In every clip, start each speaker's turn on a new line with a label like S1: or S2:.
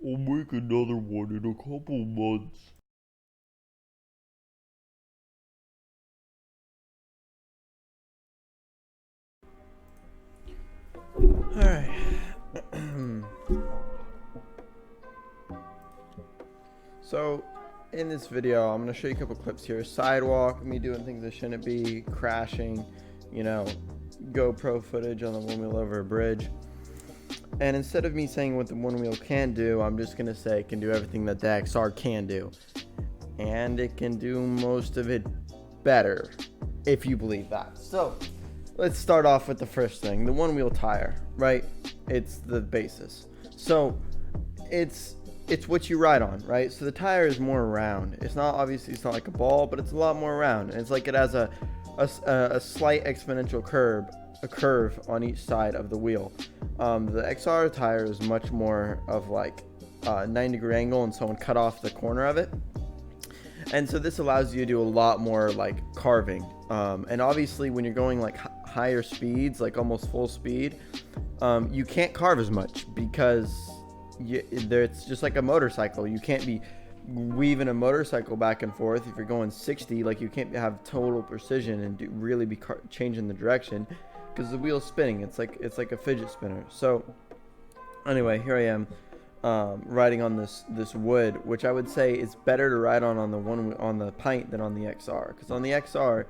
S1: I'll make another one in a couple months.
S2: Alright. So, in this video, I'm going to show you a couple clips here. Sidewalk, me doing things I shouldn't be, crashing, GoPro footage on the one wheel over a bridge. And instead of me saying what the one wheel can do, I'm just going to say it can do everything that the XR can do. And it can do most of it better, if you believe that. So, let's start off with the first thing, the one wheel tire, right? It's the basis. So, it's what you ride on, right? So the tire is more round. It's not like a ball, but it's a lot more round. And it's like it has a slight exponential curve on each side of the wheel. The XR tire is much more of like a 90-degree angle, and someone cut off the corner of it. And so this allows you to do a lot more like carving. And obviously when you're going like higher speeds, like almost full speed, you can't carve as much because it's just like a motorcycle. You can't be weaving a motorcycle back and forth if you're going 60. Like you can't have total precision and really be changing the direction because the wheel's spinning. It's like a fidget spinner. So anyway, here I am riding on this wood, which I would say is better to ride on the pint than on the XR, because on the XR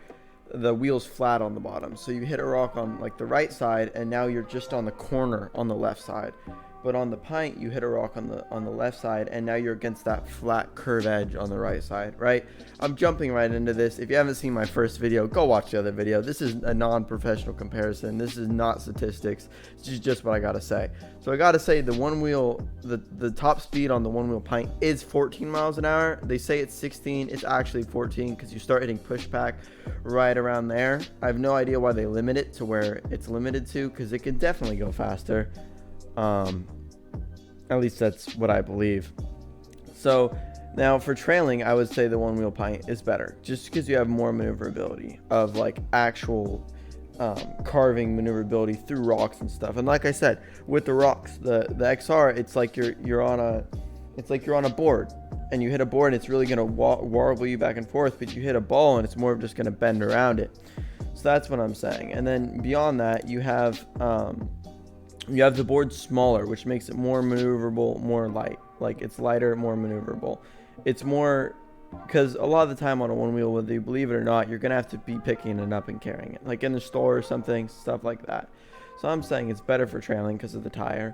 S2: the wheel's flat on the bottom, so you hit a rock on like the right side and now you're just on the corner on the left side. But on the pint, you hit a rock on the left side, and now you're against that flat curve edge on the right side, right? I'm jumping right into this. If you haven't seen my first video, go watch the other video. This is a non-professional comparison. This is not statistics. This is just what I gotta say. So I gotta say the one wheel, the top speed on the one wheel pint is 14 miles an hour. They say it's 16. It's actually 14 because you start hitting pushback right around there. I have no idea why they limit it to where it's limited to, because it can definitely go faster. At least that's what I believe. So now for trailing, I would say the one wheel pint is better, just because you have more maneuverability of like actual carving maneuverability through rocks and stuff. And like I said, with the rocks, the XR, it's like you're on a board, and you hit a board and it's really gonna warble you back and forth, but you hit a ball and it's more of just gonna bend around it. So that's what I'm saying. And then beyond that, you have the board smaller, which makes it more maneuverable, more light. Like it's lighter, more maneuverable. It's more, because a lot of the time on a one wheel, whether you believe it or not, you're gonna have to be picking it up and carrying it, like in the store or something, stuff like that. So I'm saying it's better for trailing because of the tire.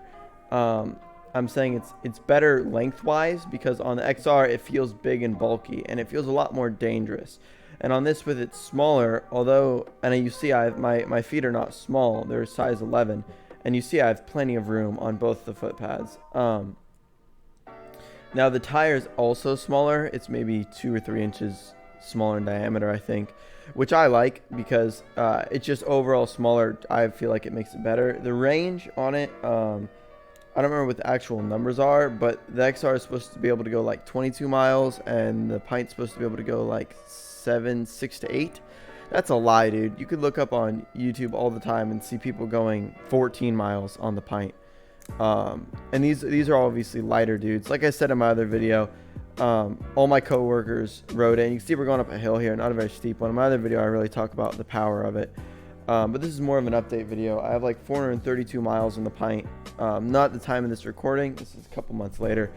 S2: I'm saying it's better lengthwise because on the XR it feels big and bulky, and it feels a lot more dangerous. And on this, with it smaller, although, and you see my feet are not small, they're size 11. And you see I have plenty of room on both the foot pads. Now the tire is also smaller. It's maybe 2 or 3 inches smaller in diameter, I think, which I like because it's just overall smaller. I feel like it makes it better. The range on it, I don't remember what the actual numbers are, but the XR is supposed to be able to go like 22 miles, and the pint's supposed to be able to go like 6 to 8. That's a lie, dude. You could look up on YouTube all the time and see people going 14 miles on the pint. And these are obviously lighter dudes. Like I said in my other video, all my coworkers rode it. And you can see we're going up a hill here, not a very steep one. In my other video, I really talk about the power of it. But this is more of an update video. I have like 432 miles on the pint. Not the time of this recording. This is a couple months later.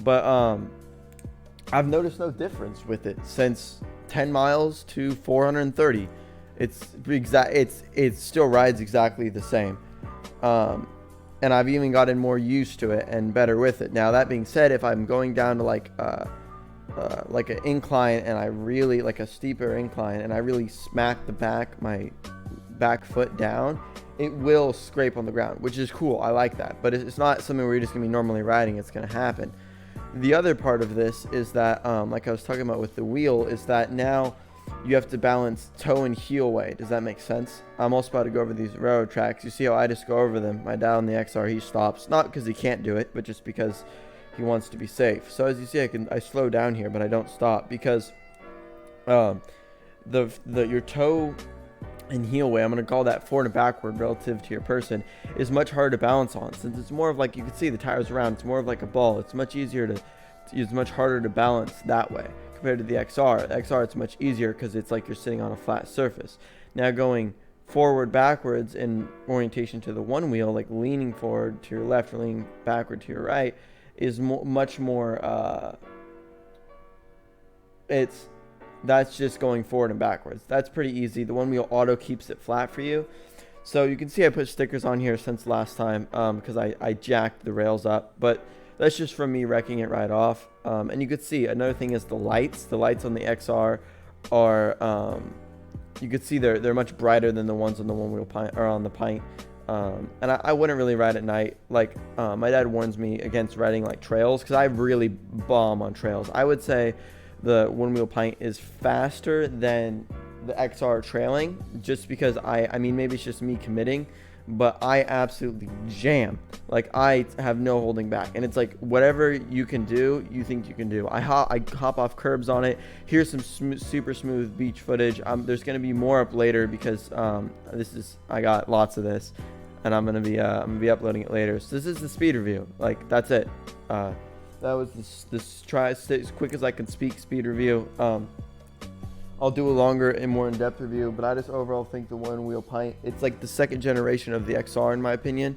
S2: But I've noticed no difference with it since 10 miles to 430. It still rides exactly the same. And I've even gotten more used to it and better with it. Now that being said, if I'm going down to like an incline, and I really like a steeper incline, and I really smack my back foot down, it will scrape on the ground, which is cool. I like that, but it's not something where you're just gonna be normally riding. It's gonna happen. The other part of this is that, like I was talking about with the wheel, is that now you have to balance toe and heel weight. Does that make sense? I'm also about to go over these railroad tracks. You see how I just go over them. My dad on the XR, he stops. Not because he can't do it, but just because he wants to be safe. So as you see, I slow down here, but I don't stop because your toe and heel weight, I'm going to call that forward and backward relative to your person, is much harder to balance on, since it's more of like, you can see the tires around, it's more of like a ball. It's much easier to use, much harder to balance that way compared to the XR. The XR, it's much easier because it's like you're sitting on a flat surface. Now going forward backwards in orientation to the one wheel, like leaning forward to your left or leaning backward to your right, is much more that's just going forward and backwards. That's pretty easy. The one wheel auto keeps it flat for you. So you can see I put stickers on here since last time because I jacked the rails up, but that's just from me wrecking it right off. And you could see another thing is the lights. The lights on the XR are you could see they're much brighter than the ones on the one wheel pint or on the pint. And I wouldn't really ride at night. Like my dad warns me against riding like trails because I really bomb on trails. I would say the one wheel pint is faster than the XR trailing, just because I mean maybe it's just me committing, but I absolutely jam. Like I have no holding back, and it's like whatever you can do, you think you can do. I hop off curbs on it. Here's some super smooth beach footage. There's gonna be more up later because I got lots of this, and I'm gonna be uploading it later. So this is the speed review. Like that's it. That was this try as quick as I can speak speed review. I'll do a longer and more in-depth review, but I just overall think the one wheel pint, it's like the second generation of the XR in my opinion.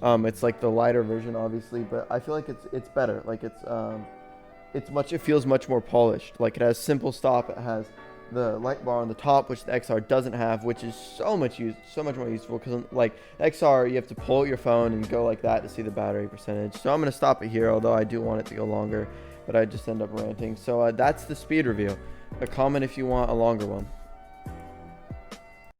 S2: It's like the lighter version obviously, but I feel like it's better. Like it feels much more polished. Like it has simple stop, it has the light bar on the top, which the XR doesn't have, which is so much more useful because like XR you have to pull out your phone and go like that to see the battery percentage. So I'm gonna stop it here, although I do want it to go longer, but I just end up ranting. So that's the speed review. A comment if you want a longer one.